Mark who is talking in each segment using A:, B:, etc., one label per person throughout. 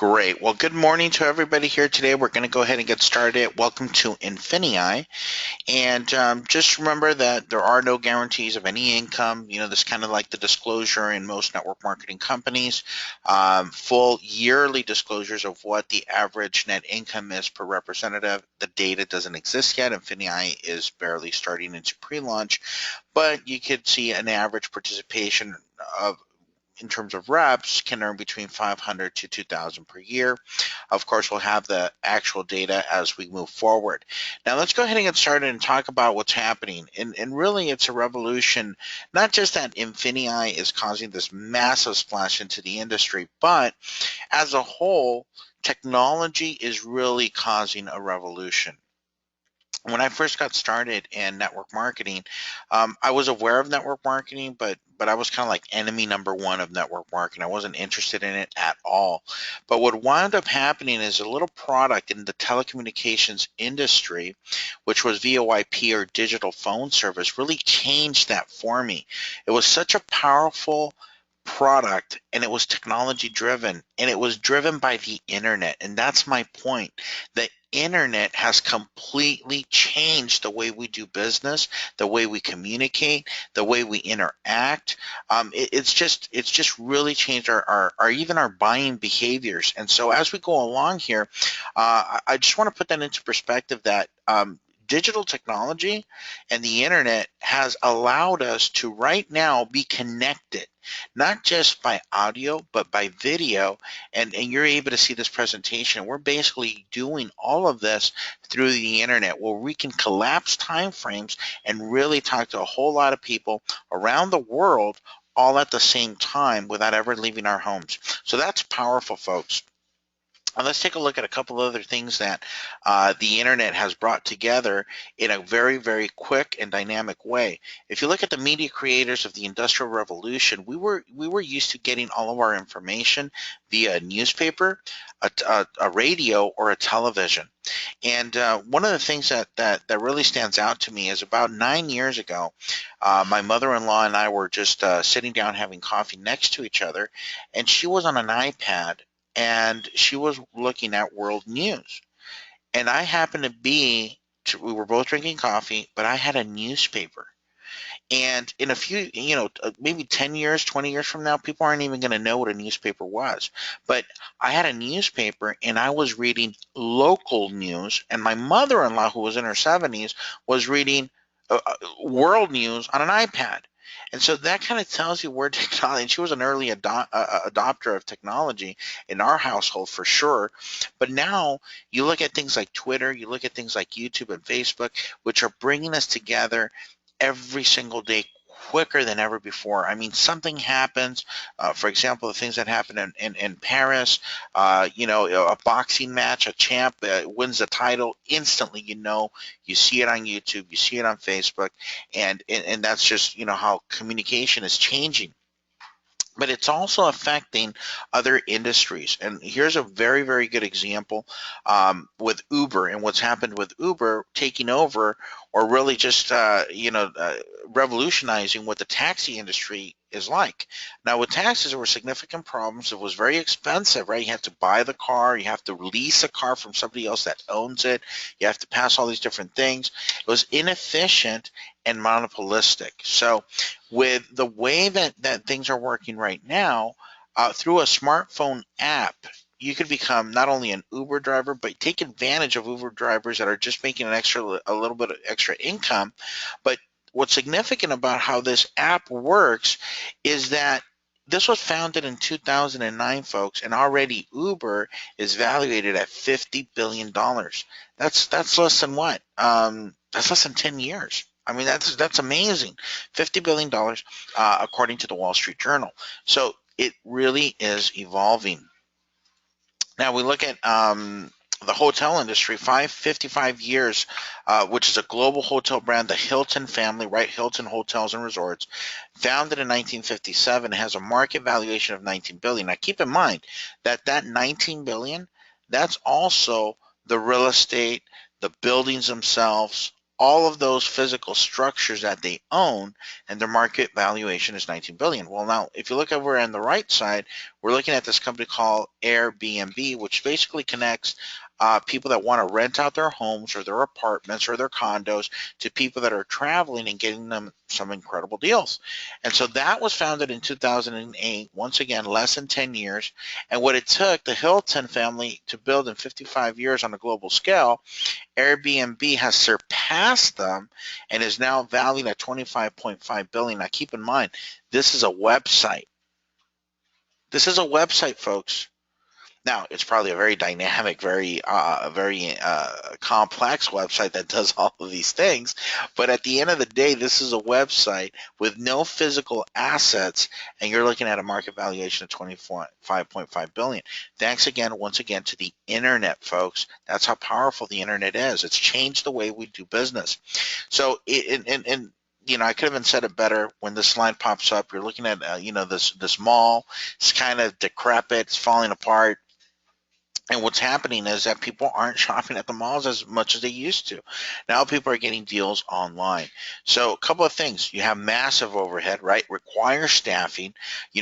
A: Great. Well, good morning to everybody here today. We're going to go ahead and get started. Welcome to INFINii. And just remember that there are no guarantees of any income. This kind of like the disclosure in most network marketing companies, full yearly disclosures of what the average net income is per representative. The data doesn't exist yet. INFINii is barely starting into pre-launch, but you could see an average participation of in terms of reps can earn between 500 to 2,000 per year. Of course, we'll have the actual data as we move forward. Now, let's go ahead and get started and talk about what's happening. And really, it's a revolution, not just that INFINii is causing this massive splash into the industry, but as a whole, technology is really causing a revolution. When I first got started in network marketing, I was aware of network marketing, but I was kind of like enemy number one of network marketing. I wasn't interested in it at all. But what wound up happening is a little product in the telecommunications industry, which was VoIP or digital phone service, really changed that for me. It was such a powerful product, and it was technology driven, and it was driven by the internet. And that's my point. The internet has completely changed the way we do business, the way we communicate, the way we interact. It's just really changed our even our buying behaviors. And so as we go along here, I just want to put that into perspective that digital technology and the internet has allowed us to right now be connected, not just by audio, but by video. And you're able to see this presentation. We're basically doing all of this through the internet where we can collapse time frames and really talk to a whole lot of people around the world all at the same time without ever leaving our homes. So that's powerful, folks. Let's take a look at a couple other things that the internet has brought together in a very, very quick and dynamic way. If you look at the media creators of the Industrial Revolution, we were used to getting all of our information via a newspaper, a radio, or a television. And one of the things that really stands out to me is about 9 years ago, my mother-in-law and I were just sitting down having coffee next to each other, and she was on an iPad and she was looking at world news. And I happened to we were both drinking coffee, but I had a newspaper. And in a few, maybe 10 years, 20 years from now, people aren't even going to know what a newspaper was. But I had a newspaper and I was reading local news, and my mother-in-law, who was in her 70s, was reading world news on an iPad. And so that kind of tells you where technology, and she was an early adopter of technology in our household for sure. But now you look at things like Twitter, you look at things like YouTube and Facebook, which are bringing us together every single day quicker than ever before. I mean, something happens, for example, the things that happen in Paris, a boxing match, a champ wins the title, instantly, you see it on YouTube, you see it on Facebook, and that's just, how communication is changing. But it's also affecting other industries. And here's a very, very good example with Uber and what's happened with Uber taking over, or really just, revolutionizing what the taxi industry is like. Now, with taxis, there were significant problems. It was very expensive, right? You have to buy the car. You have to lease a car from somebody else that owns it. You have to pass all these different things. It was inefficient and monopolistic. So with the way that things are working right now, through a smartphone app, you could become not only an Uber driver, but take advantage of Uber drivers that are just making a little bit of extra income. But what's significant about how this app works is that this was founded in 2009, folks, and already Uber is valuated at $50 billion. That's less than what? That's less than 10 years. I mean, that's amazing. $50 billion, according to the Wall Street Journal. So it really is evolving. Now we look at the hotel industry, 55 years, which is a global hotel brand, the Hilton family, right? Hilton Hotels and Resorts, founded in 1957, has a market valuation of 19 billion. Now keep in mind that 19 billion, that's also the real estate, the buildings themselves, all of those physical structures that they own, and their market valuation is 19 billion. Well, now if you look over on the right side, we're looking at this company called Airbnb, which basically connects people that want to rent out their homes or their apartments or their condos to people that are traveling and getting them some incredible deals. And so that was founded in 2008, once again, less than 10 years. And what it took the Hilton family to build in 55 years on a global scale, Airbnb has surpassed them and is now valued at 25.5 billion. Now keep in mind, this is a website. This is a website, folks. Now, it's probably a very dynamic, very complex website that does all of these things. But at the end of the day, this is a website with no physical assets, and you're looking at a market valuation of 25.5 billion. Thanks again, once again, to the internet, folks. That's how powerful the internet is. It's changed the way we do business. So, I could have even said it better. When this line pops up, you're looking at, this mall. It's kind of decrepit. It's falling apart. And what's happening is that people aren't shopping at the malls as much as they used to. Now people are getting deals online. So a couple of things. You have massive overhead, right? Requires staffing.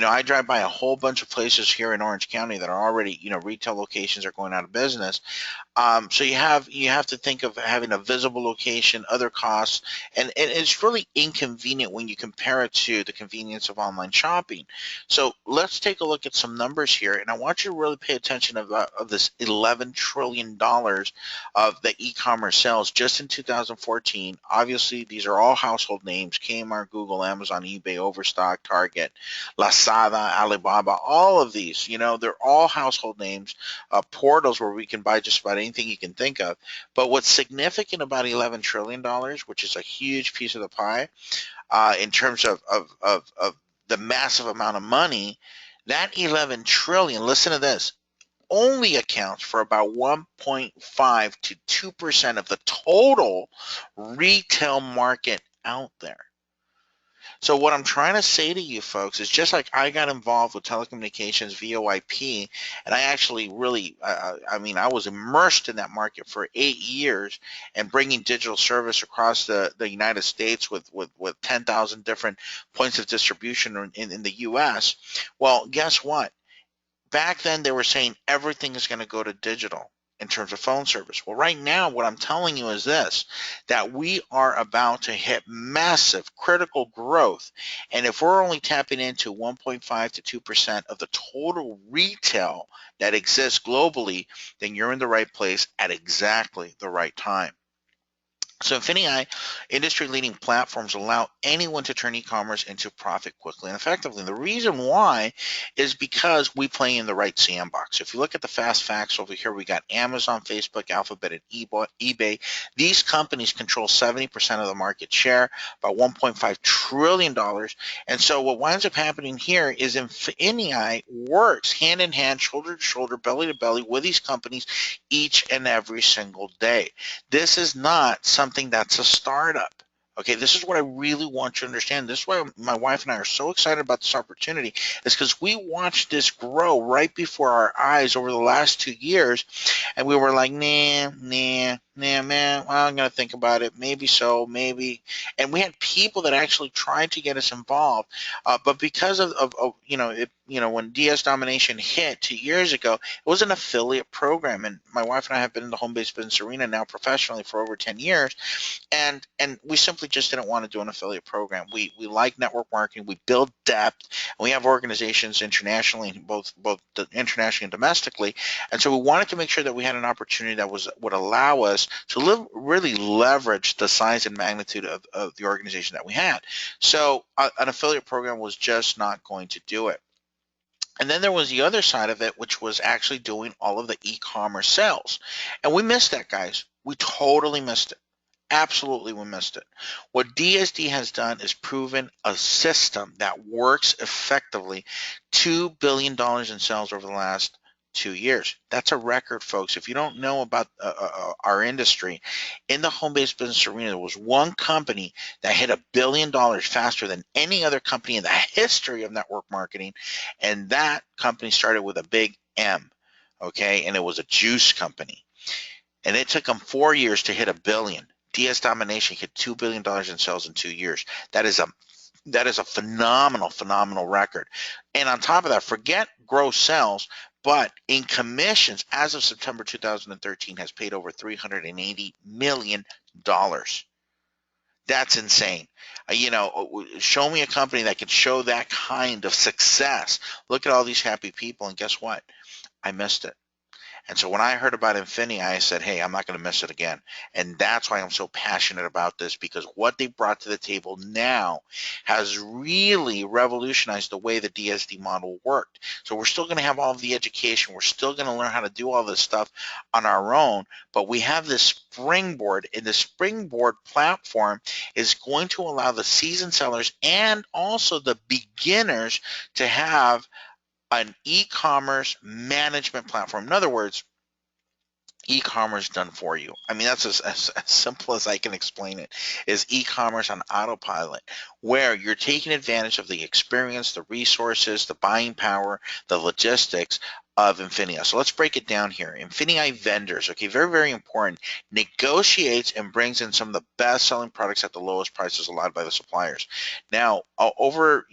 A: I drive by a whole bunch of places here in Orange County that are already, retail locations are going out of business. So you have to think of having a visible location, other costs, and it's really inconvenient when you compare it to the convenience of online shopping. So let's take a look at some numbers here, and I want you to really pay attention of this $11 trillion of the e-commerce sales just in 2014. Obviously, these are all household names: Kmart, Google, Amazon, eBay, Overstock, Target, Lazada, Alibaba. All of these, they're all household names, portals where we can buy just about anything you can think of. But what's significant about $11 trillion, which is a huge piece of the pie, in terms of the massive amount of money, that 11 trillion, listen to this, only accounts for about 1.5 to 2% of the total retail market out there. So what I'm trying to say to you folks is, just like I got involved with telecommunications, VoIP, and I actually really, I was immersed in that market for 8 years and bringing digital service across the United States with 10,000 different points of distribution in the U.S. Well, guess what? Back then they were saying everything is going to go to digital in terms of phone service. Well, right now, what I'm telling you is this, that we are about to hit massive critical growth. And if we're only tapping into 1.5 to 2% of the total retail that exists globally, then you're in the right place at exactly the right time. So INFINii industry-leading platforms allow anyone to turn e-commerce into profit quickly and effectively. And the reason why is because we play in the right sandbox. If you look at the fast facts over here, we got Amazon, Facebook, Alphabet, and eBay. These companies control 70% of the market share, about $1.5 trillion. And so what winds up happening here is INFINii works hand in hand, shoulder to shoulder, belly to belly with these companies each and every single day. This is not something that's a startup. Okay, this is what I really want you to understand. This is why my wife and I are so excited about this opportunity, is because we watched this grow right before our eyes over the last 2 years, and we were like, nah, man, well, I'm going to think about it. Maybe so, maybe. And we had people that actually tried to get us involved, but because of when DS Domination hit 2 years ago, it was an affiliate program, and my wife and I have been in the home-based business arena now professionally for over 10 years, and we simply just didn't want to do an affiliate program. We like network marketing. We build depth, and we have organizations internationally, both internationally and domestically. And so we wanted to make sure that we had an opportunity that would allow us to really leverage the size and magnitude of the organization that we had. So an affiliate program was just not going to do it. And then there was the other side of it, which was actually doing all of the e-commerce sales. And we missed that, guys. We totally missed it. Absolutely, we missed it. What DSD has done is proven a system that works effectively. $2 billion in sales over the last 2 years. That's a record, folks. If you don't know about our industry, in the home-based business arena, there was one company that hit $1 billion faster than any other company in the history of network marketing, and that company started with a big M, okay, and it was a juice company. And it took them 4 years to hit $1 billion. DS Domination hit $2 billion in sales in 2 years. That is a phenomenal record. And on top of that, forget gross sales, but in commissions, as of September 2013, has paid over $380 million. That's insane. Show me a company that can show that kind of success. Look at all these happy people, and guess what? I missed it. And so when I heard about INFINii, I said, hey, I'm not going to miss it again. And that's why I'm so passionate about this, because what they brought to the table now has really revolutionized the way the DSD model worked. So we're still going to have all of the education. We're still going to learn how to do all this stuff on our own. But we have this springboard, and the springboard platform is going to allow the seasoned sellers and also the beginners to have an e-commerce management platform. In other words, e-commerce done for you. I mean, that's as simple as I can explain it, is e-commerce on autopilot, where you're taking advantage of the experience, the resources, the buying power, the logistics of INFINii. So let's break it down here. INFINii vendors, okay, very important, negotiates and brings in some of the best selling products at the lowest prices allowed by the suppliers. Now, over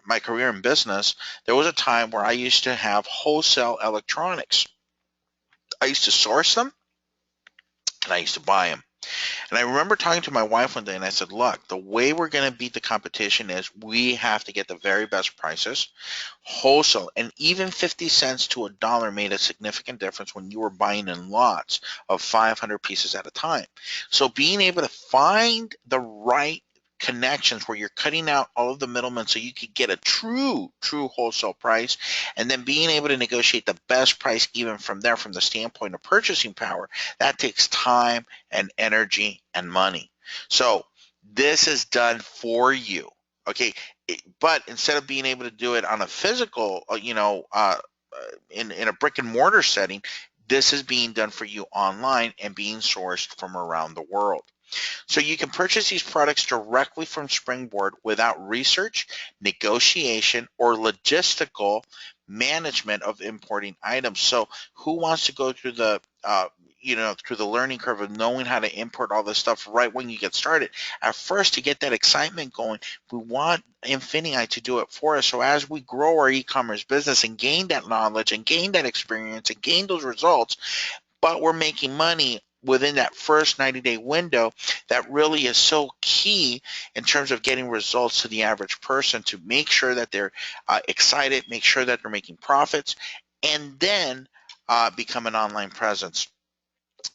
A: my career in business, there was a time where I used to have wholesale electronics. I used to source them and I used to buy them. And I remember talking to my wife one day and I said, look, the way we're going to beat the competition is we have to get the very best prices, wholesale, and even 50 cents to $1 made a significant difference when you were buying in lots of 500 pieces at a time. So being able to find the right connections where you're cutting out all of the middlemen so you could get a true wholesale price, and then being able to negotiate the best price even from there, from the standpoint of purchasing power, that takes time and energy and money. So this is done for you, but instead of being able to do it on a physical in a brick and mortar setting, this is being done for you online and being sourced from around the world. So you can purchase these products directly from Springboard without research, negotiation, or logistical management of importing items. So who wants to go through the through the learning curve of knowing how to import all this stuff right when you get started? At first, to get that excitement going, we want INFINii to do it for us. So as we grow our e-commerce business and gain that knowledge and gain that experience and gain those results, but we're making money within that first 90-day window, that really is so key in terms of getting results to the average person, to make sure that they're excited, make sure that they're making profits, and then become an online presence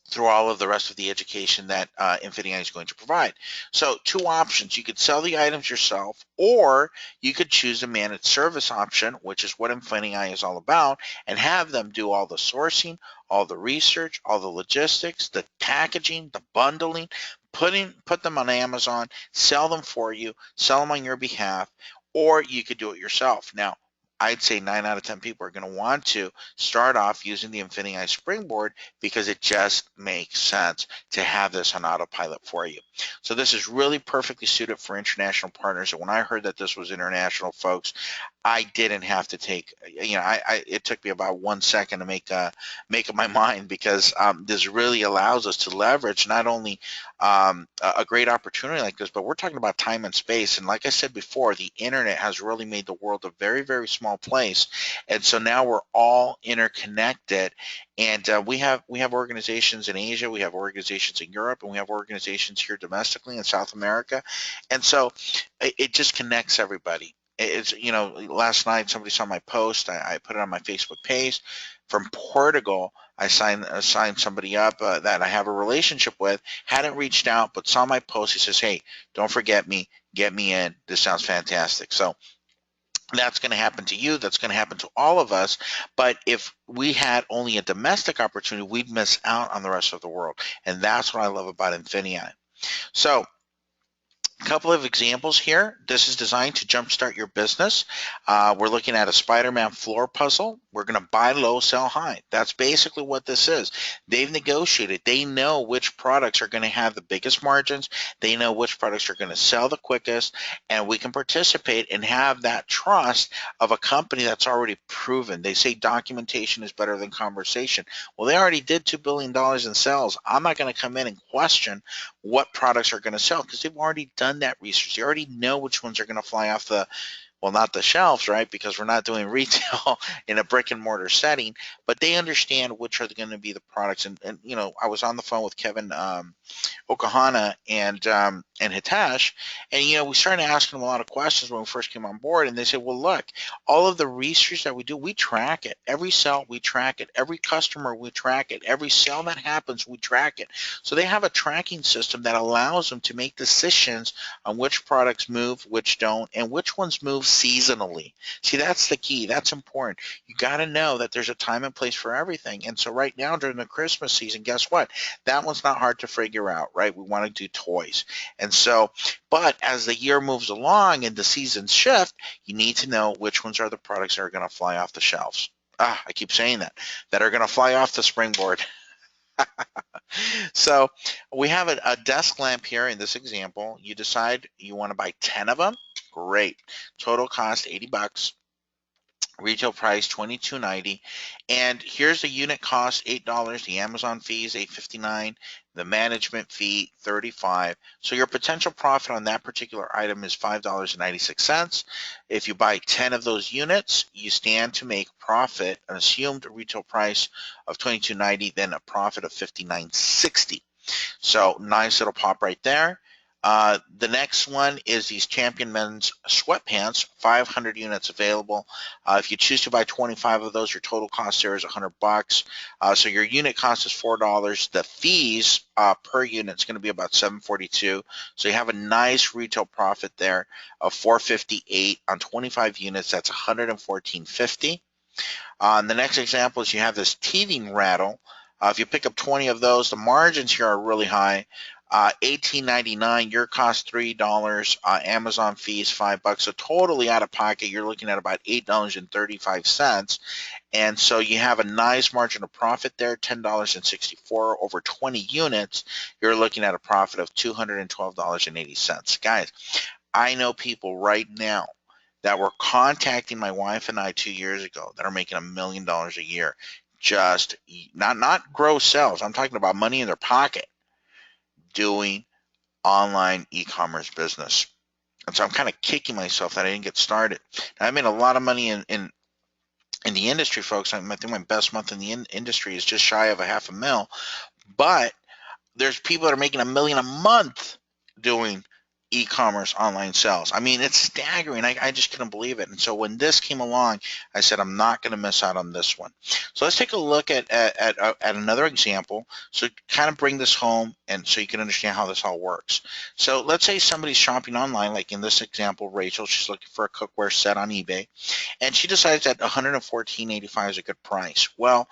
A: through all of the rest of the education that INFINii is going to provide. So 2 options: you could sell the items yourself, or you could choose a managed service option, which is what INFINii is all about, and have them do all the sourcing, all the research, all the logistics, the packaging, the bundling, put them on Amazon, sell them for you, sell them on your behalf, or you could do it yourself. Now, I'd say 9 out of 10 people are going to want to start off using the INFINii Springboard because it just makes sense to have this on autopilot for you. So this is really perfectly suited for international partners. And when I heard that this was international, folks, I didn't have to take, it took me about 1 second to make up my mind, because this really allows us to leverage not only a great opportunity like this, but we're talking about time and space. And like I said before, the internet has really made the world a very small place. And so now we're all interconnected. And we have organizations in Asia, we have organizations in Europe, and we have organizations here domestically in South America. And so it just connects everybody. It's, last night somebody saw my post. I put it on my Facebook page. From Portugal, I signed somebody up that I have a relationship with. Hadn't reached out, but saw my post. He says, "Hey, don't forget me. Get me in. This sounds fantastic." So that's going to happen to you. That's going to happen to all of us. But if we had only a domestic opportunity, we'd miss out on the rest of the world. And that's what I love about INFINii. So A couple of examples here. This is designed to jumpstart your business. We're looking at a Spider-Man floor puzzle. We're going to buy low, sell high. That's basically what this is. They've negotiated. They know which products are going to have the biggest margins. They know which products are going to sell the quickest, and we can participate and have that trust of a company that's already proven. They say documentation is better than conversation. Well, they already did $2 billion in sales. I'm not going to come in and question what products are going to sell because they've already done that research. They already know which ones are going to fly off the, well, not the shelves, right? Because we're not doing retail in a brick and mortar setting, but they understand which are going to be the products. And you know, I was on the phone with Kevin Okahana and Hitesh, and you know, we started asking them a lot of questions when we first came on board, and they said, well, look, all of the research that we do, we track it. Every sale, we track it. Every customer, we track it. Every sale that happens, we track it. So they have a tracking system that allows them to make decisions on which products move, which don't, and which ones move seasonally. See, that's the key. That's important. You got to know that there's a time and place for everything. And so right now during the Christmas season, guess what? That one's not hard to figure out, right? We want to do toys. And so, but as the year moves along and the seasons shift, you need to know which ones are the products that are going to fly off the shelves. I keep saying that are going to fly off the springboard. So we have a desk lamp here in this example. You decide you want to buy 10 of them. Great. Total cost 80 bucks. Retail price $22.90, and here's the unit cost $8. The Amazon fee is $8.59. The management fee $35. So your potential profit on that particular item is $5.96. If you buy 10 of those units, you stand to make profit, an assumed retail price of $22.90, then a profit of $59.60. So nice little pop right there. The next one is these Champion men's sweatpants, 500 units available. If you choose to buy 25 of those, your total cost there is 100 bucks. So your unit cost is $4. The fees per unit is going to be about $7.42. So you have a nice retail profit there of $4.58 on 25 units. That's $114.50. The next example is you have this teething rattle. If you pick up 20 of those, the margins here are really high. $18.99, your cost $3, Amazon fees $5. So totally out of pocket, you're looking at about $8.35. And so you have a nice margin of profit there, $10.64 over 20 units. You're looking at a profit of $212.80. Guys, I know people right now that were contacting my wife and I 2 years ago that are making $1 million a year. Just not gross sales. I'm talking about money in their pocket doing online e-commerce business. And so I'm kind of kicking myself that I didn't get started. Now, I made a lot of money in the industry, folks. I think my best month in the industry is just shy of a $500,000. But there's people that are making $1 million a month doing e-commerce online sales. I mean, it's staggering. I just couldn't believe it. And so when this came along, I said, I'm not going to miss out on this one. So let's take a look at another example. So kind of bring this home and so you can understand how this all works. So let's say somebody's shopping online, like in this example, Rachel, she's looking for a cookware set on eBay, and she decides that $114.85 is a good price. Well,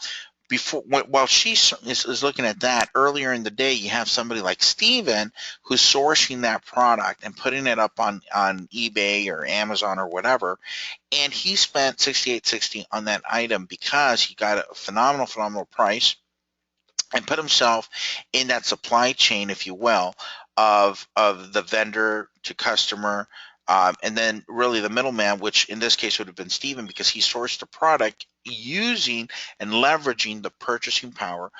A: while she is looking at that, earlier in the day, you have somebody like Steven who's sourcing that product and putting it up on eBay or Amazon or whatever, and he spent $68.60 on that item because he got a phenomenal price and put himself in that supply chain, if you will, of the vendor to customer, and then really the middleman, which in this case would have been Steven, because he sourced the product using and leveraging the purchasing power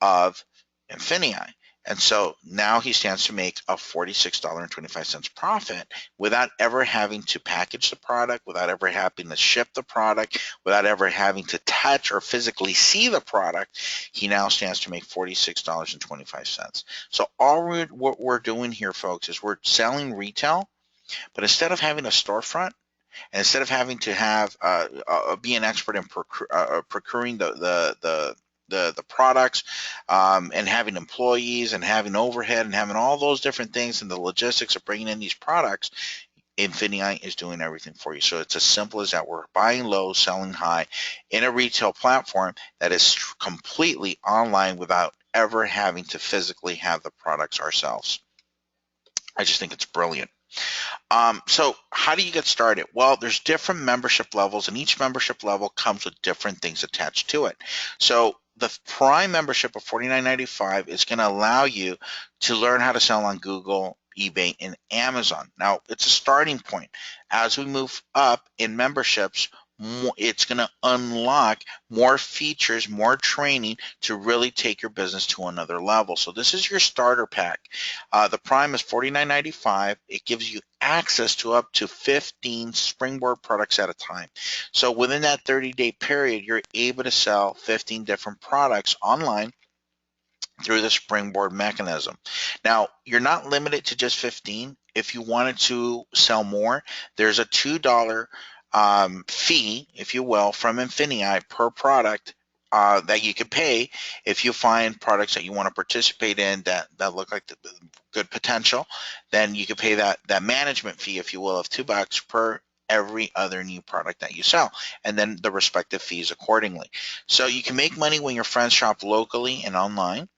A: of INFINii. And so now he stands to make a $46.25 profit without ever having to package the product, without ever having to ship the product, without ever having to touch or physically see the product. He now stands to make $46.25. So what we're doing here, folks, is we're selling retail, but instead of having a storefront, and instead of having to have be an expert in procuring the products, and having employees and having overhead and having all those different things and the logistics of bringing in these products, INFINii is doing everything for you. So it's as simple as that. We're buying low, selling high in a retail platform that is completely online without ever having to physically have the products ourselves. I just think it's brilliant. So how do you get started? Well, there's different membership levels, and each membership level comes with different things attached to it. So the Prime membership of $49.95 is going to allow you to learn how to sell on Google, eBay, and Amazon. Now, it's a starting point. As we move up in memberships, it's going to unlock more features, more training to really take your business to another level. So this is your starter pack. The Prime is $49.95. It gives you access to up to 15 Springboard products at a time. So within that 30-day period, you're able to sell 15 different products online through the Springboard mechanism. Now, you're not limited to just 15. If you wanted to sell more, there's a $2 fee, if you will, from INFINii per product that you can pay if you find products that you want to participate in that look like the good potential. Then you can pay that management fee, if you will, of $2 per every other new product that you sell, and then the respective fees accordingly. So you can make money when your friends shop locally and online.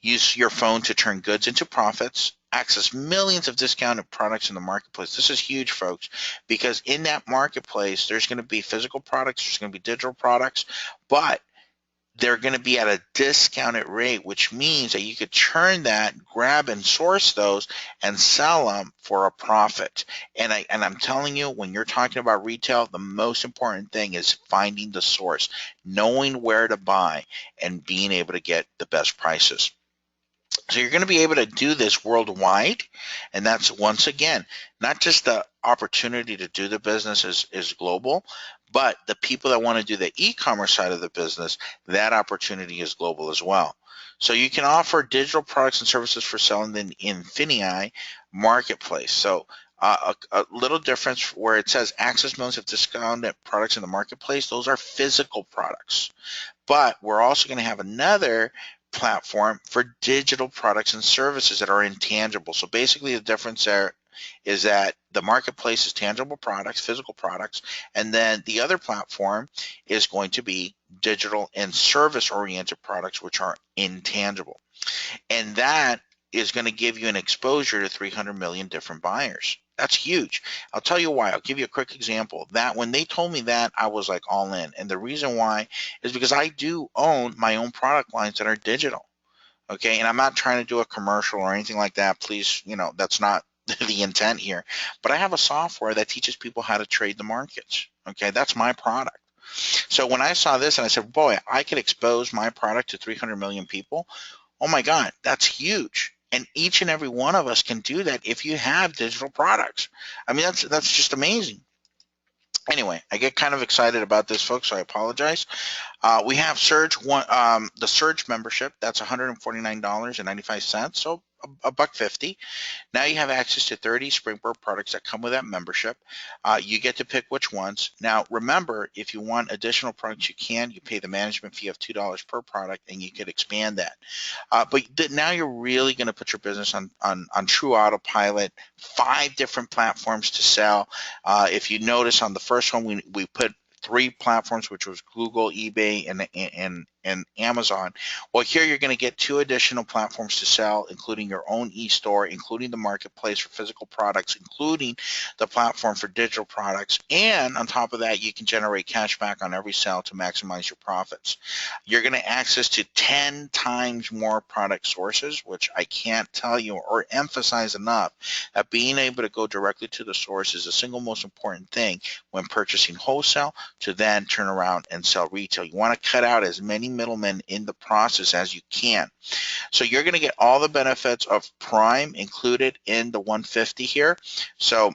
A: Use your phone to turn goods into profits. Access millions of discounted products in the marketplace. This is huge, folks, because in that marketplace, there's going to be physical products, there's going to be digital products, but they're going to be at a discounted rate, which means that you could churn that, grab and source those, and sell them for a profit. And I'm telling you, when you're talking about retail, the most important thing is finding the source, knowing where to buy, and being able to get the best prices. So you're going to be able to do this worldwide, and that's, once again, not just the opportunity to do the business is global, but the people that want to do the e-commerce side of the business, that opportunity is global as well. So you can offer digital products and services for selling in INFINii marketplace. So a little difference where it says access millions of discounted products in the marketplace, those are physical products. But we're also going to have another platform for digital products and services that are intangible. So basically the difference there is that the marketplace is tangible products, physical products, and then the other platform is going to be digital and service-oriented products, which are intangible. And that is going to give you an exposure to 300 million different buyers. That's huge. I'll tell you why. I'll give you a quick example. That when they told me that, I was like all in. And the reason why is because I do own my own product lines that are digital. Okay. And I'm not trying to do a commercial or anything like that. Please, that's not the intent here. But I have a software that teaches people how to trade the markets. Okay. That's my product. So when I saw this and I said, boy, I could expose my product to 300 million people. Oh my God, that's huge. And each and every one of us can do that if you have digital products. I mean, that's just amazing. Anyway, I get kind of excited about this, folks, so I apologize. We have the Surge membership. That's $149.95, so a buck 50. Now you have access to 30 Springboard products that come with that membership. You get to pick which ones. Now, remember, if you want additional products, you can. You pay the management fee of $2 per product, and you could expand that. But now you're really going to put your business on true autopilot. 5 different platforms to sell. If you notice on the first one, we put 3 platforms, which was Google, eBay, and Amazon. Well, here you're going to get 2 additional platforms to sell, including your own e-store, including the marketplace for physical products, including the platform for digital products. And on top of that, you can generate cash back on every sale to maximize your profits. You're going to access to 10 times more product sources, which I can't tell you or emphasize enough that being able to go directly to the source is the single most important thing when purchasing wholesale to then turn around and sell retail. You want to cut out as many middlemen in the process as you can. So you're going to get all the benefits of Prime included in the 150 here. So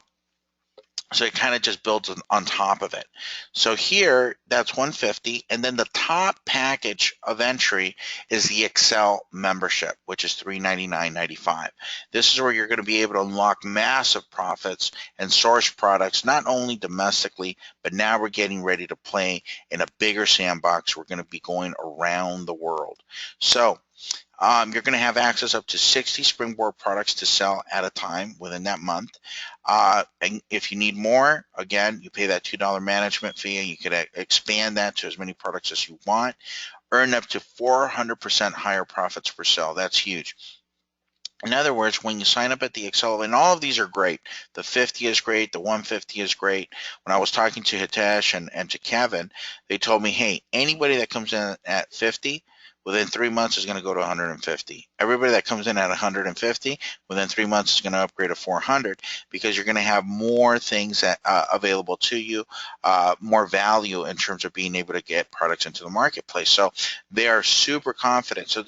A: it kind of just builds on top of it. So here, that's 150, and then the top package of entry is the Excel membership, which is $399.95. This is where you're going to be able to unlock massive profits and source products, not only domestically, but now we're getting ready to play in a bigger sandbox. We're going to be going around the world. So you're going to have access up to 60 Springboard products to sell at a time within that month. And if you need more, again, you pay that $2 management fee, and you can expand that to as many products as you want. Earn up to 400% higher profits per sale. That's huge. In other words, when you sign up at the Excel, and all of these are great. The 50 is great. The 150 is great. When I was talking to Hitesh and to Kevin, they told me, hey, anybody that comes in at 50 within 3 months is going to go to 150. Everybody that comes in at 150 within 3 months is going to upgrade to 400, because you're going to have more things that, available to you, more value in terms of being able to get products into the marketplace. So they are super confident. So,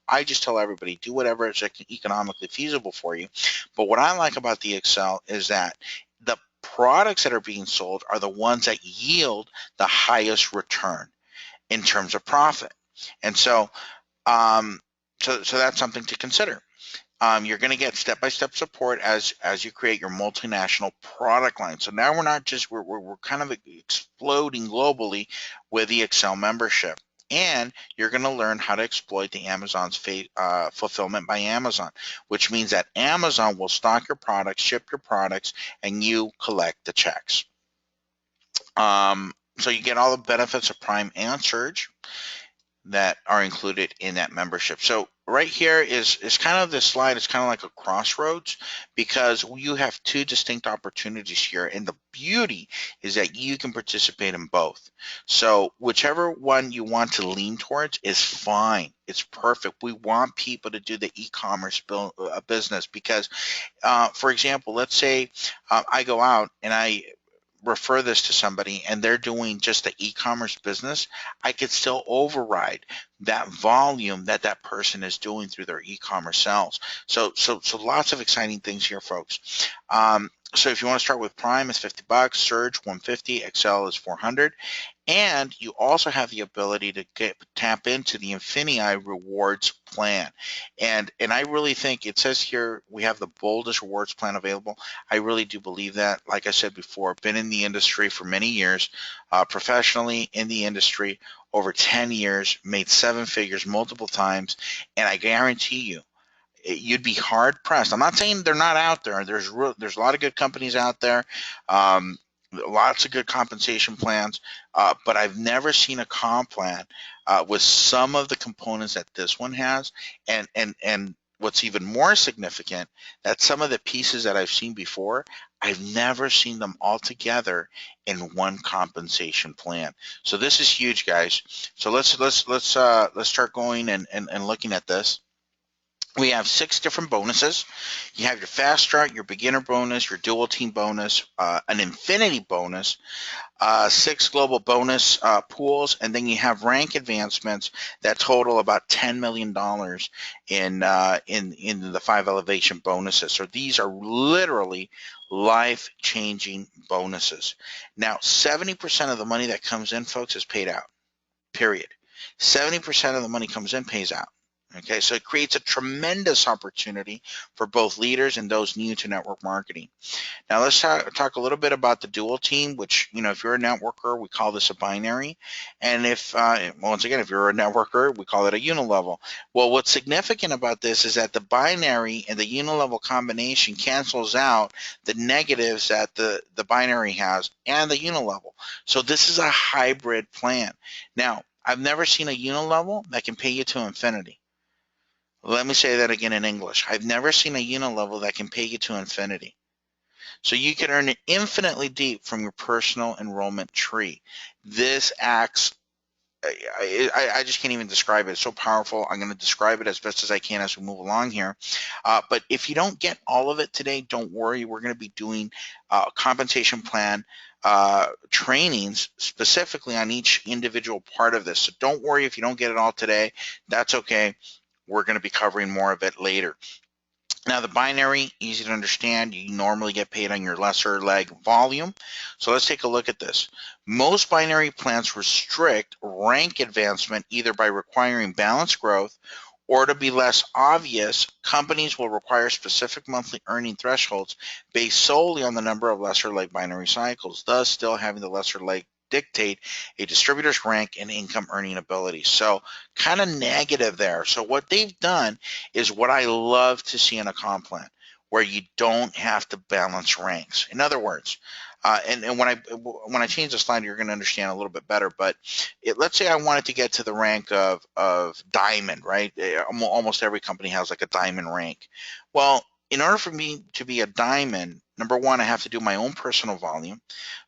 A: I just tell everybody, do whatever is economically feasible for you. But what I like about the Excel is that the products that are being sold are the ones that yield the highest return in terms of profit. And um, so that's something to consider. You're going to get step-by-step support as you create your multinational product line. So now we're not just we're kind of exploding globally with the Excel membership, and you're going to learn how to exploit the Amazon's fulfillment by Amazon, which means that Amazon will stock your products, ship your products, and you collect the checks. So you get all the benefits of Prime and Surge that are included in that membership. So right here is kind of this slide. It's kind of like a crossroads, because you have two distinct opportunities here, and the beauty is that you can participate in both. So whichever one you want to lean towards is fine. It's perfect. We want people to do the e-commerce business, because for example, let's say I go out and I refer this to somebody and they're doing just the e-commerce business, I could still override that volume that that person is doing through their e-commerce sales. So lots of exciting things here, folks. So if you want to start with Prime, it's $50, Surge 150, Excel is 400. And you also have the ability to tap into the INFINii rewards plan. And I really think it says here we have the boldest rewards plan available. I really do believe that. Like I said before, been in the industry for many years, professionally in the industry over 10 years, made 7 figures multiple times, and I guarantee you, you'd be hard pressed. I'm not saying they're not out there. There's a lot of good companies out there, lots of good compensation plans, but I've never seen a comp plan with some of the components that this one has, and what's even more significant, that some of the pieces that I've seen before, I've never seen them all together in one compensation plan. So this is huge, guys. So let's start going and looking at this. We have 6 different bonuses. You have your fast start, your beginner bonus, your dual team bonus, an INFINII bonus, 6 global bonus pools, and then you have rank advancements that total about $10 million in the 5 elevation bonuses. So these are literally life-changing bonuses. Now, 70% of the money that comes in, folks, is paid out, period. 70% of the money comes in, pays out. Okay, so it creates a tremendous opportunity for both leaders and those new to network marketing. Now let's talk a little bit about the dual team, which, if you're a networker, we call this a binary. And if, once again, if you're a networker, we call it a unilevel. Well, what's significant about this is that the binary and the unilevel combination cancels out the negatives that the binary has and the unilevel. So this is a hybrid plan. Now, I've never seen a unilevel that can pay you to infinity. Let me say that again in English. I've never seen a unilevel that can pay you to infinity. So you can earn it infinitely deep from your personal enrollment tree. This acts, I just can't even describe it. It's so powerful. I'm going to describe it as best as I can as we move along here. But if you don't get all of it today, don't worry. We're going to be doing compensation plan trainings specifically on each individual part of this. So don't worry if you don't get it all today. That's okay. We're going to be covering more of it later. Now, the binary, easy to understand. You normally get paid on your lesser leg volume. So let's take a look at this. Most binary plans restrict rank advancement either by requiring balanced growth, or to be less obvious, companies will require specific monthly earning thresholds based solely on the number of lesser leg binary cycles, thus still having the lesser leg dictate a distributor's rank and income earning ability. So kind of negative there. So what they've done is what I love to see in a comp plan, where you don't have to balance ranks. In other words, And when I change the slide, you're going to understand a little bit better. But let's say I wanted to get to the rank of diamond, right? Almost every company has like a diamond rank. Well, in order for me to be a diamond, number one, I have to do my own personal volume,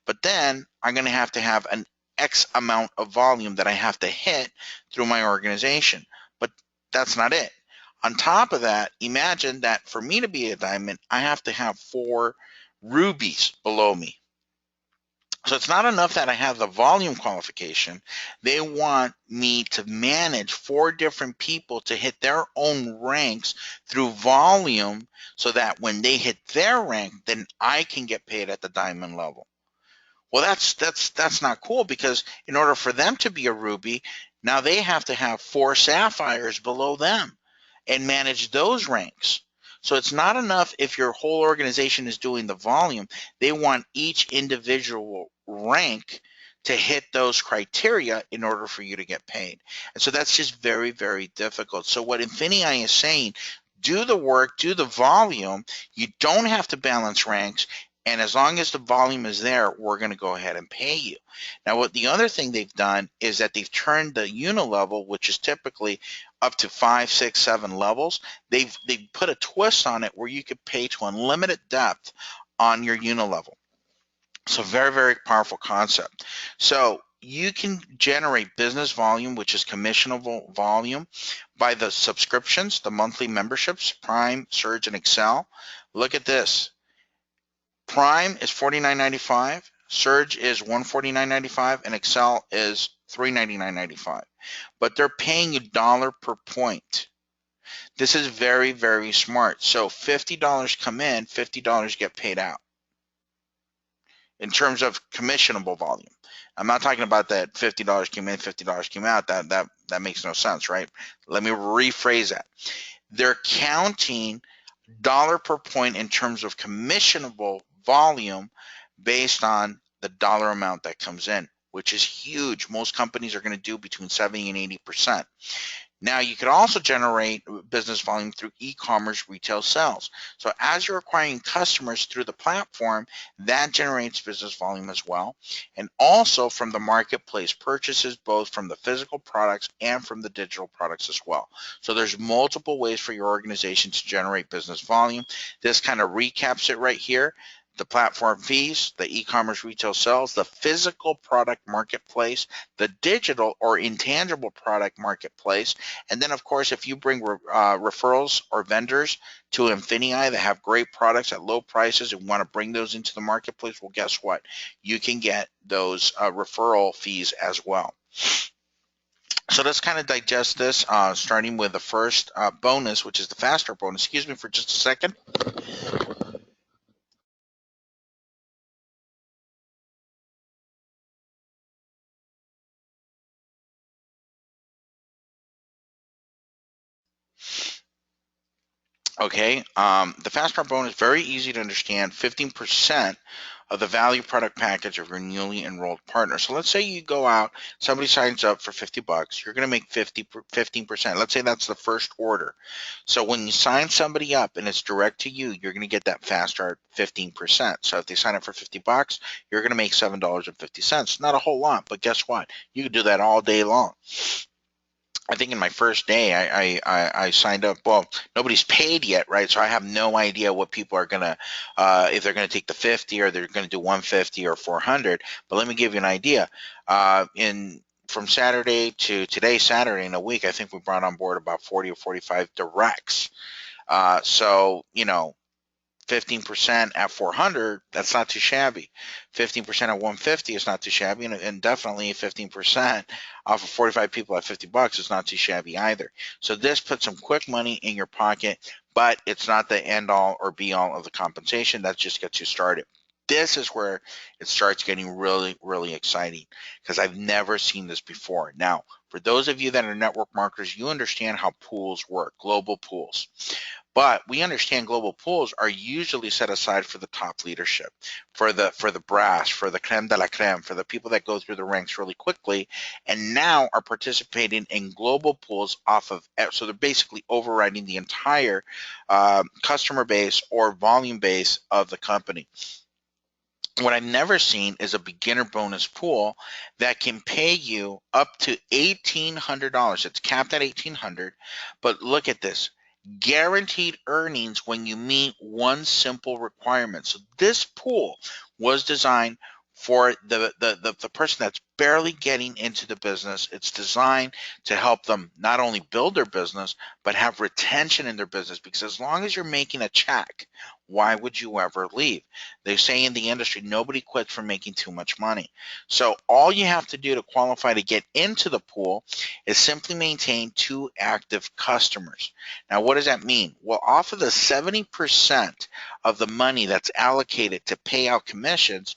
A: but then I'm going to have an X amount of volume that I have to hit through my organization. But that's not it. On top of that, imagine that for me to be a diamond, I have to have 4 rubies below me. So it's not enough that I have the volume qualification. They want me to manage 4 different people to hit their own ranks through volume so that when they hit their rank, then I can get paid at the diamond level. Well, that's not cool, because in order for them to be a ruby, now they have to have 4 sapphires below them and manage those ranks. So it's not enough if your whole organization is doing the volume. They want each individual rank to hit those criteria in order for you to get paid. And so that's just very, very difficult. So what INFINii is saying, do the work, do the volume. You don't have to balance ranks. And as long as the volume is there, we're going to go ahead and pay you. Now, what the other thing they've done is that they've turned the unilevel, which is typically up to 5, 6, 7 levels, they've put a twist on it where you could pay to unlimited depth on your unilevel. So very, very powerful concept. So you can generate business volume, which is commissionable volume, by the subscriptions, the monthly memberships, Prime, Surge, and Excel. Look at this. Prime is $49.95, Surge is $149.95, and Excel is $399.95. But they're paying you dollar per point. This is very, very smart. So $50 come in, $50 get paid out in terms of commissionable volume. I'm not talking about that $50 came in, $50 came out. That makes no sense, right? Let me rephrase that. They're counting dollar per point in terms of commissionable volume based on the dollar amount that comes in, which is huge. Most companies are going to do between 70 and 80%. Now, you could also generate business volume through e-commerce retail sales. So as you're acquiring customers through the platform, that generates business volume as well. And also from the marketplace purchases, both from the physical products and from the digital products as well. So there's multiple ways for your organization to generate business volume. This kind of recaps it right here. The platform fees, the e-commerce retail sales, the physical product marketplace, the digital or intangible product marketplace, and then of course if you bring referrals or vendors to INFINii that have great products at low prices and want to bring those into the marketplace, well, guess what? You can get those referral fees as well. So let's kind of digest this, starting with the first bonus, which is the fast start bonus. Excuse me for just a second. Okay, the fast start bonus, very easy to understand, 15% of the value product package of your newly enrolled partner. So let's say you go out, somebody signs up for 50 bucks, you're going to make 15%. Let's say that's the first order. So when you sign somebody up and it's direct to you, you're going to get that fast start 15%. So if they sign up for 50 bucks, you're going to make $7.50. Not a whole lot, but guess what? You can do that all day long. I think in my first day, I signed up. Well, nobody's paid yet, right? So I have no idea what people are gonna, if they're gonna take the 50 or they're gonna do 150 or 400. But let me give you an idea. From Saturday to today, Saturday in a week, I think we brought on board about 40 or 45 directs. So 15% at 400, that's not too shabby. 15% at 150 is not too shabby, and definitely 15% off of 45 people at 50 bucks is not too shabby either. So this puts some quick money in your pocket, but it's not the end all or be all of the compensation. That just gets you started. This is where it starts getting really, really exciting, because I've never seen this before. Now, for those of you that are network marketers, you understand how pools work, global pools. But we understand global pools are usually set aside for the top leadership, for the brass, for the creme de la creme, for the people that go through the ranks really quickly, and now are participating in global pools off of. So they're basically overriding the entire customer base or volume base of the company. What I've never seen is a beginner bonus pool that can pay you up to $1,800. It's capped at $1,800, but look at this. Guaranteed earnings when you meet one simple requirement. So this pool was designed for the person that's barely getting into the business. It's designed to help them not only build their business, but have retention in their business, because as long as you're making a check, why would you ever leave? They say in the industry, nobody quits from making too much money. So all you have to do to qualify to get into the pool is simply maintain 2 active customers. Now, what does that mean? Well, off of the 70% of the money that's allocated to pay out commissions,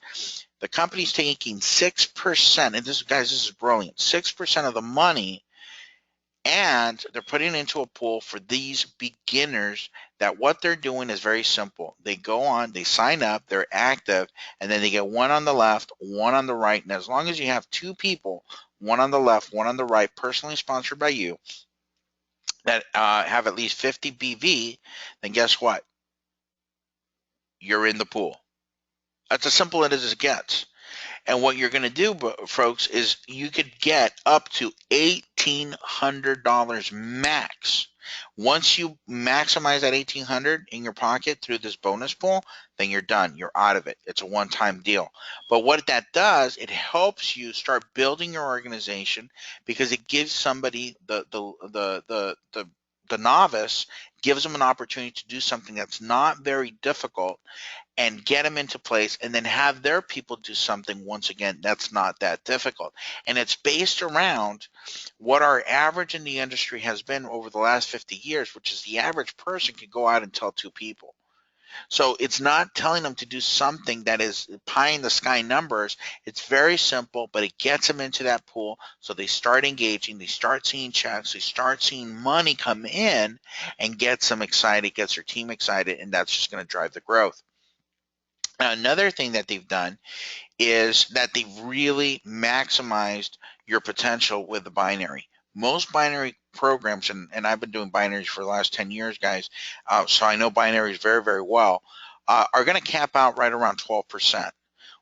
A: the company's taking 6%, and this, guys, this is brilliant, 6% of the money, and they're putting it into a pool for these beginners. That what they're doing is very simple. They go on, they sign up, they're active, and then they get one on the left, one on the right. And as long as you have 2 people, one on the left, one on the right, personally sponsored by you, that have at least 50 BV, then guess what? You're in the pool. That's as simple as it gets. And what you're going to do, folks, is you could get up to $1,800 max. Once you maximize that $1,800 in your pocket through this bonus pool, then you're done. You're out of it. It's a one-time deal. But what that does, it helps you start building your organization, because it gives somebody the novice, gives them an opportunity to do something that's not very difficult, and get them into place, and then have their people do something, once again, that's not that difficult. And it's based around what our average in the industry has been over the last 50 years, which is the average person can go out and tell 2 people. So it's not telling them to do something that is pie in the sky numbers. It's very simple, but it gets them into that pool. So they start engaging, they start seeing checks, they start seeing money come in, and gets them excited, gets their team excited, and that's just going to drive the growth. Now, another thing that they've done is that they've really maximized your potential with the binary. Most binary programs, and I've been doing binaries for the last 10 years, guys, so I know binaries very, very well, are going to cap out right around 12%.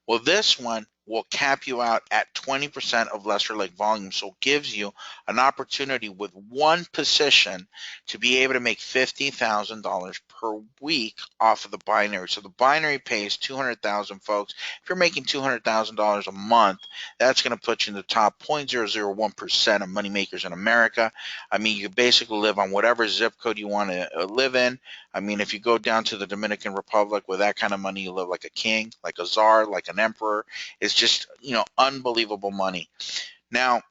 A: Well, this one will cap you out at 20% of lesser leg volume. So it gives you an opportunity with one position to be able to make $50,000 per week off of the binary. So the binary pays $200,000, folks. If you're making $200,000 a month, that's going to put you in the top 0.001% of money makers in America. I mean, you basically live on whatever zip code you want to live in. I mean, if you go down to the Dominican Republic with that kind of money, you live like a king, like a czar, like an emperor. It's just, unbelievable money. Now,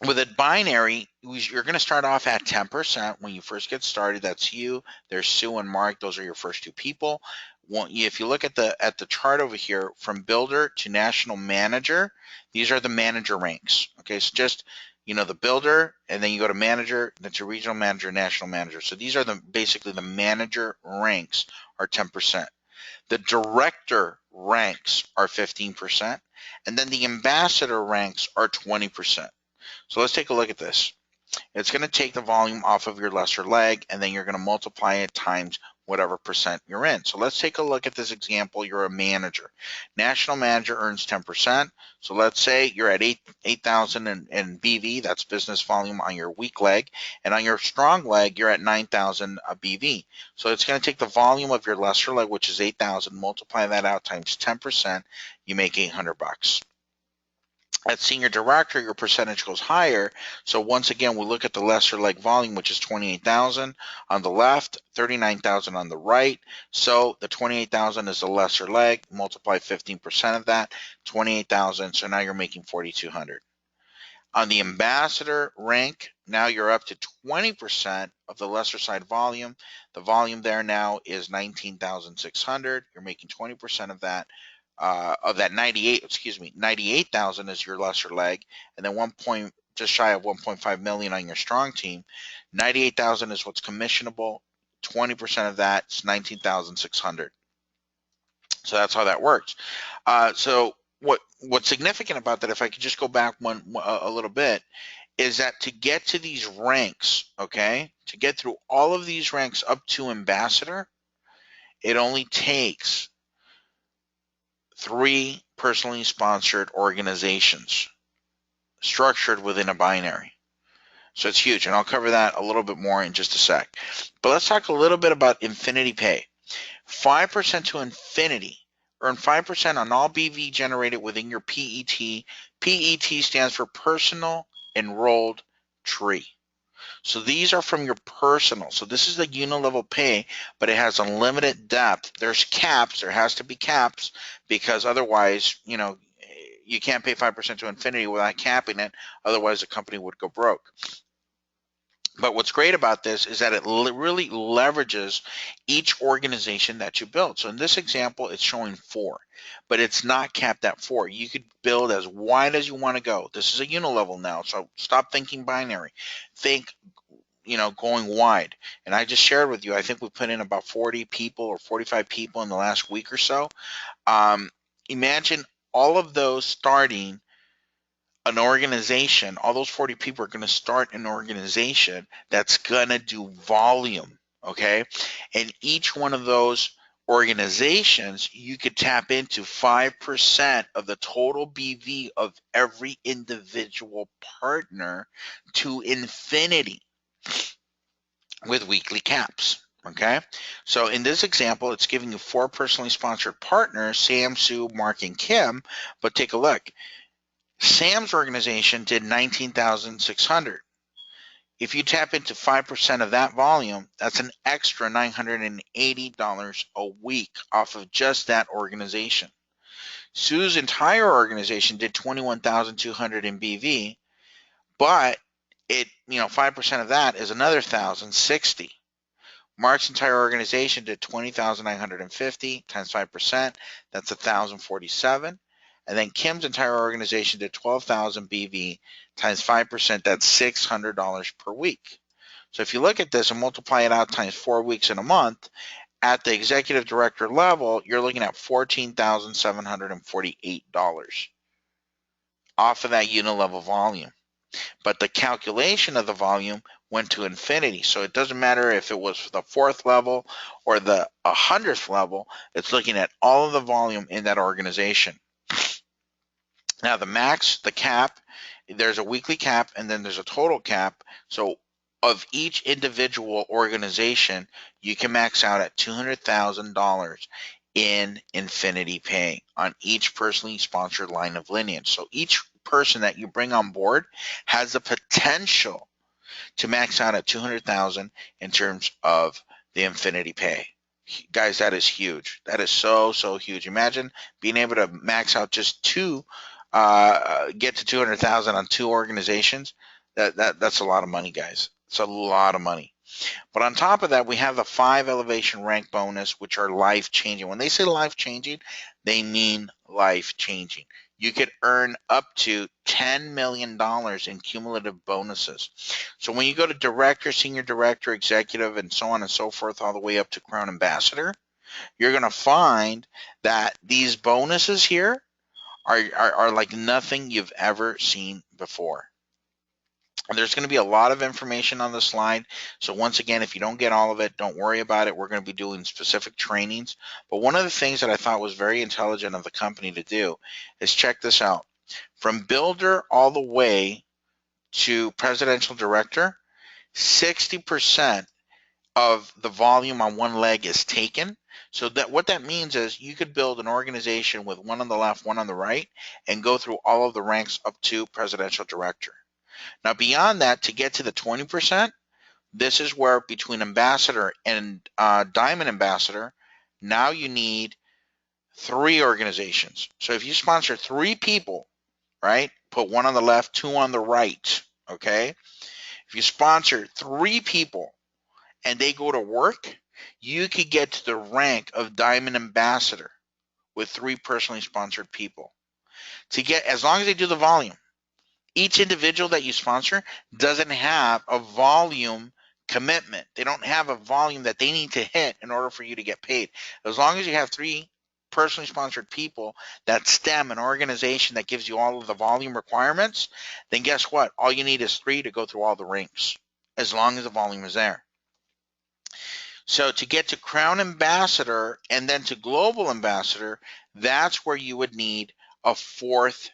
A: with a binary, you're going to start off at 10% when you first get started. That's you. There's Sue and Mark. Those are your first 2 people. If you look at the chart over here, from builder to national manager, these are the manager ranks. Okay, so just the builder, and then you go to manager, then to regional manager, national manager. So these are basically the manager ranks are 10%. The director ranks are 15%, and then the ambassador ranks are 20%. So let's take a look at this. It's going to take the volume off of your lesser leg, and then you're going to multiply it times whatever percent you're in. So let's take a look at this example. You're a manager. National manager earns 10%. So let's say you're at 8,000 in BV, that's business volume on your weak leg, and on your strong leg, you're at 9,000 BV. So it's going to take the volume of your lesser leg, which is 8,000, multiply that out times 10%, you make $800. At senior director, your percentage goes higher. So once again, we look at the lesser leg volume, which is 28,000 on the left, 39,000 on the right. So the 28,000 is the lesser leg. Multiply 15% of that, 28,000. So now you're making 4,200. On the ambassador rank, now you're up to 20% of the lesser side volume. The volume there now is 19,600. You're making 20% of that. Of that 98,000 is your lesser leg, and then just shy of 1.5 million on your strong team. 98,000 is what's commissionable. 20% of that is 19,600. So that's how that works. So what's significant about that, if I could just go back a little bit, is that to get to these ranks, okay, to get through all of these ranks up to ambassador, it only takes 3 personally sponsored organizations structured within a binary. So it's huge, and I'll cover that a little bit more in just a sec. But let's talk a little bit about INFINii Pay. 5% to infinity. Earn 5% on all BV generated within your PET. PET stands for Personal Enrolled Tree. So these are from your personal. So this is the unilevel pay, but it has unlimited depth. There's caps. There has to be caps because otherwise, you can't pay 5% to infinity without capping it. Otherwise, the company would go broke. But what's great about this is that it really leverages each organization that you build. So in this example, it's showing 4, but it's not capped at 4. You could build as wide as you want to go. This is a unilevel now, so stop thinking binary. Think, going wide. And I just shared with you, I think we put in about 40 people or 45 people in the last week or so. Imagine all of those starting an organization. All those 40 people are going to start an organization that's going to do volume, okay? And each one of those organizations, you could tap into 5% of the total BV of every individual partner to infinity with weekly caps. Okay, so in this example, it's giving you 4 personally sponsored partners, Sam, Sue, Mark, and Kim. But take a look. Sam's organization did 19,600. If you tap into 5% of that volume, that's an extra $980 a week off of just that organization. Sue's entire organization did 21,200 in BV, but 5% of that is another 1,060. Mark's entire organization did 20,950 times 5%. That's 1,047. And then Kim's entire organization did 12,000 BV times 5%. That's $600 per week. So if you look at this and multiply it out times 4 weeks in a month, at the executive director level, you're looking at $14,748 off of that unilevel volume. But the calculation of the volume went to infinity. So it doesn't matter if it was the 4th level or the 100th level, it's looking at all of the volume in that organization. Now the max, the cap, there's a weekly cap and then there's a total cap. So of each individual organization, you can max out at $200,000 in INFINii Pay on each personally sponsored line of lineage. So each person that you bring on board has the potential to max out at $200,000 in terms of the INFINii Pay. Guys, that is huge. That is so huge. Imagine being able to max out just 2, get to 200,000 on 2 organizations. That's a lot of money, guys. It's a lot of money. But on top of that, we have the 5 elevation rank bonus, which are life-changing. When they say life-changing, they mean life-changing. You could earn up to $10 million in cumulative bonuses. So when you go to director, senior director, executive, and so on and so forth, all the way up to Crown Ambassador, you're going to find that these bonuses here are like nothing you've ever seen before. There's going to be a lot of information on the slide. So once again, if you don't get all of it, don't worry about it. We're going to be doing specific trainings. But one of the things that I thought was very intelligent of the company to do is check this out. From builder all the way to presidential director, 60% of the volume on one leg is taken. So that what that means is you could build an organization with one on the left, one on the right, and go through all of the ranks up to presidential director. Now, beyond that, to get to the 20%, this is where between ambassador and diamond ambassador, now you need 3 organizations. So if you sponsor 3 people, right, put 1 on the left, 2 on the right, okay? If you sponsor 3 people and they go to work, you could get to the rank of diamond ambassador with 3 personally sponsored people. To get, as long as they do the volume, each individual that you sponsor doesn't have a volume commitment. They don't have a volume that they need to hit in order for you to get paid. As long as you have 3 personally sponsored people that stem an organization that gives you all of the volume requirements, then guess what? All you need is 3 to go through all the ranks, as long as the volume is there. So to get to Crown Ambassador and then to Global Ambassador, that's where you would need a fourth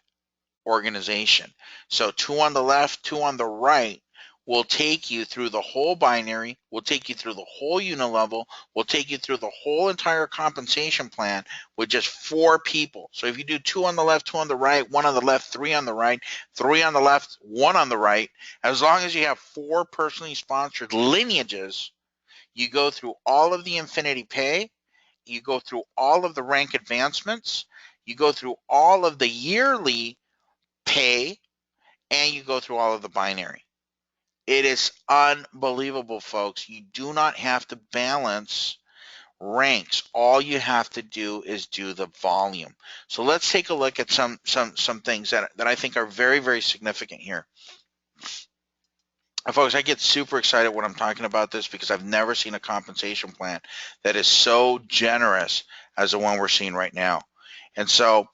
A: organization. So 2 on the left, 2 on the right will take you through the whole binary, will take you through the whole unilevel, will take you through the whole entire compensation plan with just 4 people. So if you do 2 on the left, 2 on the right, 1 on the left, 3 on the right, 3 on the left, 1 on the right, as long as you have 4 personally sponsored lineages, you go through all of the INFINii pay, you go through all of the rank advancements, you go through all of the yearly pay, and you go through all of the binary. It is unbelievable, folks. You do not have to balance ranks. All you have to do is do the volume. So let's take a look at some things that I think are very, very significant here. Folks, I get super excited when I'm talking about this because I've never seen a compensation plan that is so generous as the one we're seeing right now. And so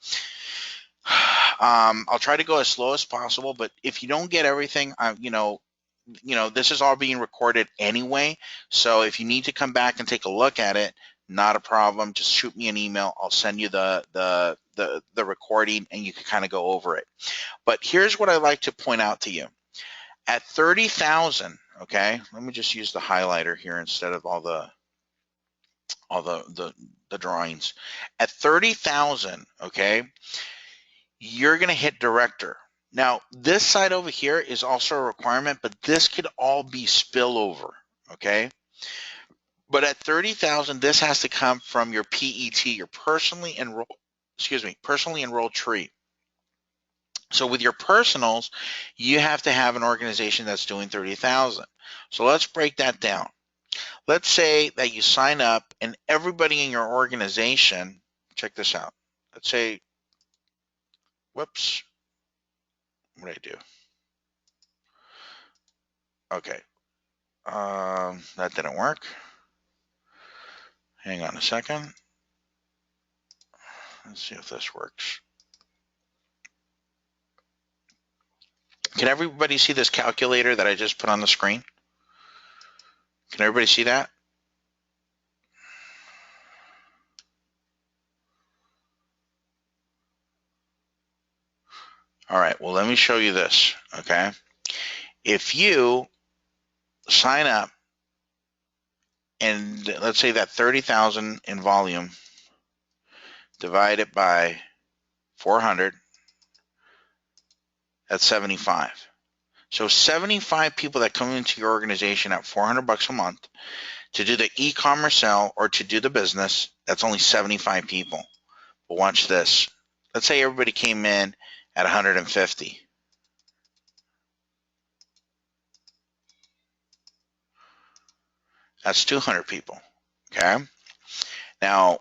A: I'll try to go as slow as possible, but if you don't get everything, this is all being recorded anyway. So if you need to come back and take a look at it, not a problem. Just shoot me an email. I'll send you the recording, and you can kind of go over it. But here's what I like to point out to you. At 30,000, okay, let me just use the highlighter here instead of all the drawings. At 30,000, okay, you're going to hit director. Now, this side over here is also a requirement, but this could all be spillover, okay? But at 30,000, this has to come from your PET, your personally enrolled tree. So with your personals, you have to have an organization that's doing 30,000. So let's break that down. Let's say that you sign up and everybody in your organization, check this out. Let's say, whoops, what did I do? Okay, that didn't work. Hang on a second. Let's see if this works. Can everybody see this calculator that I just put on the screen? Can everybody see that? All right, well, let me show you this, okay? If you sign up and let's say that 30,000 in volume, divide it by 400, that's 75. So 75 people that come into your organization at $400 a month to do the e-commerce sell or to do the business, that's only 75 people. But watch this. Let's say everybody came in at 150. That's 200 people, okay? Now,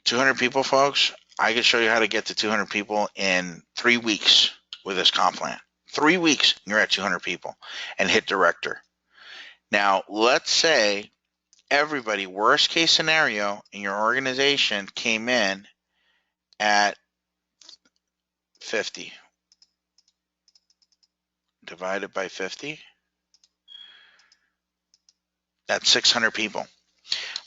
A: 200 people, folks, I can show you how to get to 200 people in 3 weeks with this comp plan. 3 weeks, you're at 200 people and hit director. Now, let's say everybody, worst case scenario, in your organization came in at 50. Divided by 50, that's 600 people.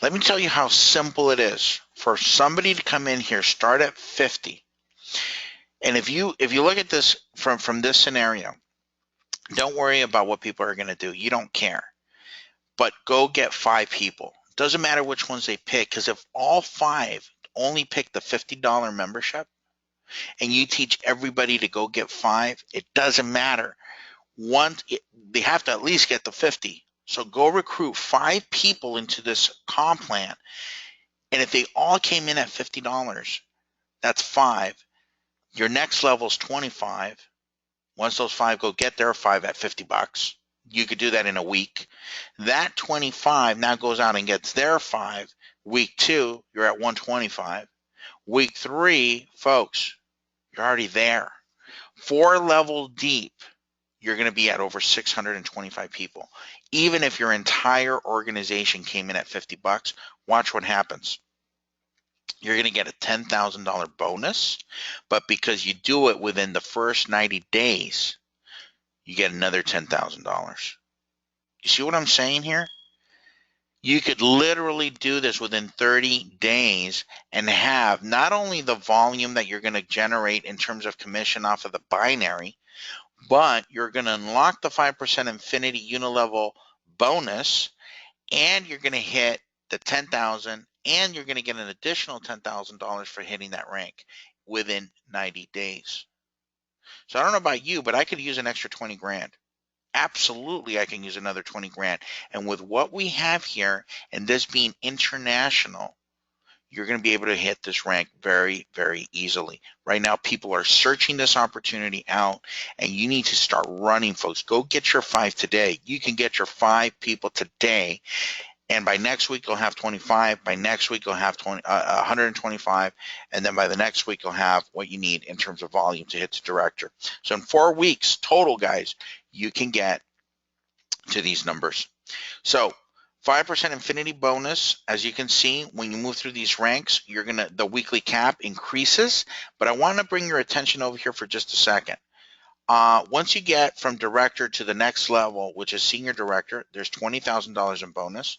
A: Let me tell you how simple it is for somebody to come in here, start at 50. And if you look at this from this scenario, don't worry about what people are going to do. You don't care. But go get 5 people. Doesn't matter which ones they pick, because if all 5 only pick the $50 membership and you teach everybody to go get 5, it doesn't matter. They have to at least get the 50. So go recruit 5 people into this comp plan. And if they all came in at $50, that's 5. Your next level is 25. Once those 5 go get their 5 at $50, you could do that in a week. That 25 now goes out and gets their 5. Week 2, you're at 125. Week 3, folks, you're already there. 4 level deep, you're going to be at over 625 people. Even if your entire organization came in at $50, watch what happens. You're going to get a $10,000 bonus, but because you do it within the first 90 days, you get another $10,000. You see what I'm saying here? You could literally do this within 30 days and have not only the volume that you're going to generate in terms of commission off of the binary, but you're going to unlock the 5% INFINii unilevel bonus, and you're going to hit the 10,000, and you're going to get an additional $10,000 for hitting that rank within 90 days. So I don't know about you, but I could use an extra 20 grand. Absolutely, I can use another 20 grand. And with what we have here, and this being international, you're going to be able to hit this rank very, very easily. Right now, people are searching this opportunity out, and you need to start running, folks. Go get your 5 today. You can get your 5 people today, and by next week, you'll have 25. By next week, you'll have 125, and then by the next week, you'll have what you need in terms of volume to hit to director. So in 4 weeks total, guys, you can get to these numbers. So 5% INFINii bonus, as you can see, when you move through these ranks, the weekly cap increases. But I want to bring your attention over here for just a second. Once you get from director to the next level, which is senior director, there's $20,000 in bonus.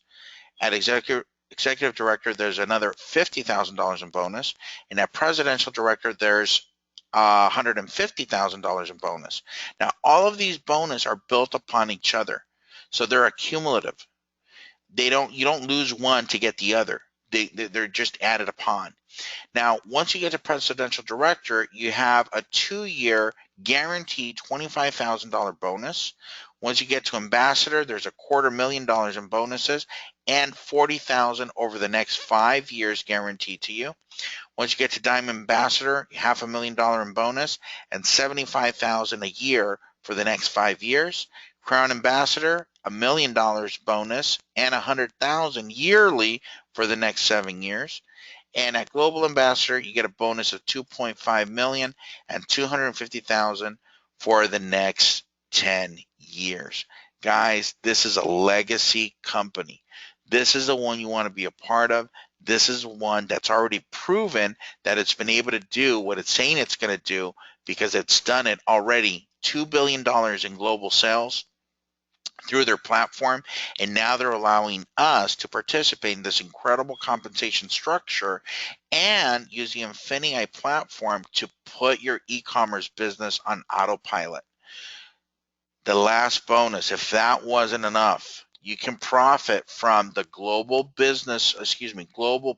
A: At executive director, there's another $50,000 in bonus. And at presidential director, there's $150,000 in bonus. Now, all of these bonus are built upon each other. So they're accumulative. You don't lose one to get the other. They're just added upon. Now, once you get to presidential director, you have a 2-year guaranteed $25,000 bonus. Once you get to ambassador, there's $250,000 in bonuses and $40,000 over the next 5 years guaranteed to you. Once you get to diamond ambassador, $500,000 in bonus and $75,000 a year for the next 5 years. Crown ambassador, $1 million bonus and $100,000 yearly for the next 7 years. And at global ambassador, you get a bonus of $2.5 million and $250,000 for the next 10 years. Guys, this is a legacy company. This is the one you want to be a part of. This is one that's already proven that it's been able to do what it's saying it's going to do, because it's done it already. $2 billion in global sales through their platform, and now they're allowing us to participate in this incredible compensation structure and use the INFINii platform to put your e-commerce business on autopilot. The last bonus, if that wasn't enough, you can profit from the global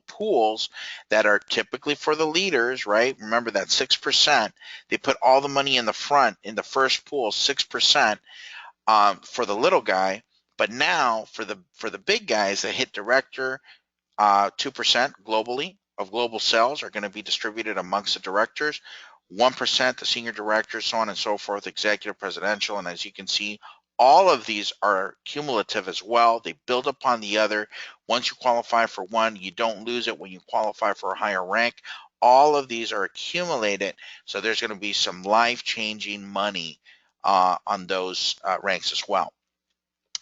A: pools that are typically for the leaders, right? Remember that 6%, they put all the money in the front in the first pool, 6%. For the little guy, but now for the big guys that hit director, 2% globally of global sales are going to be distributed amongst the directors, 1% the senior directors, so on and so forth, executive, presidential, and as you can see, all of these are cumulative as well. They build upon the other. Once you qualify for one, you don't lose it when you qualify for a higher rank. All of these are accumulated, so there's going to be some life-changing money on those ranks as well.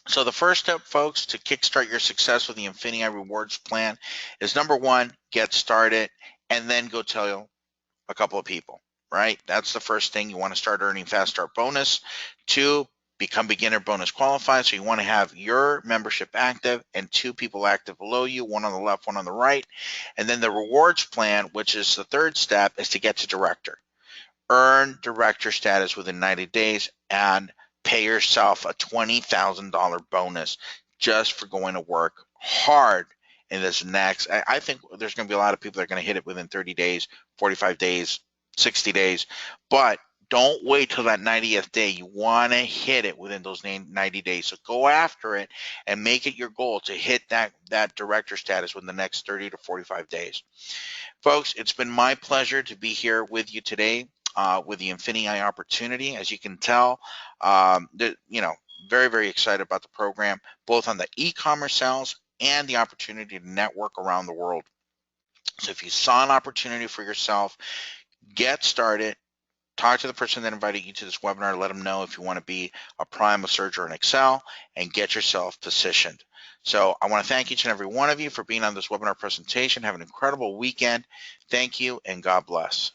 A: So the first step, folks, to kickstart your success with the INFINii rewards plan is, number one, get started and then go tell a couple of people, right? That's the first thing. You want to start earning fast start bonus. 2, become beginner bonus qualified. So you want to have your membership active and 2 people active below you, one on the left, one on the right. And then the rewards plan, which is the third step, is to get to director. Earn director status within 90 days and pay yourself a $20,000 bonus just for going to work hard in this next. I think there's going to be a lot of people that are going to hit it within 30 days, 45 days, 60 days, but don't wait till that 90th day. You want to hit it within those 90 days. So go after it and make it your goal to hit that director status within the next 30 to 45 days. Folks, it's been my pleasure to be here with you today with the INFINii opportunity. As you can tell, very, very excited about the program, both on the e-commerce sales and the opportunity to network around the world. So if you saw an opportunity for yourself, get started. Talk to the person that invited you to this webinar. Let them know if you want to be a Prime, a Surge, or an Excel, and get yourself positioned. So I want to thank each and every one of you for being on this webinar presentation. Have an incredible weekend. Thank you, and God bless.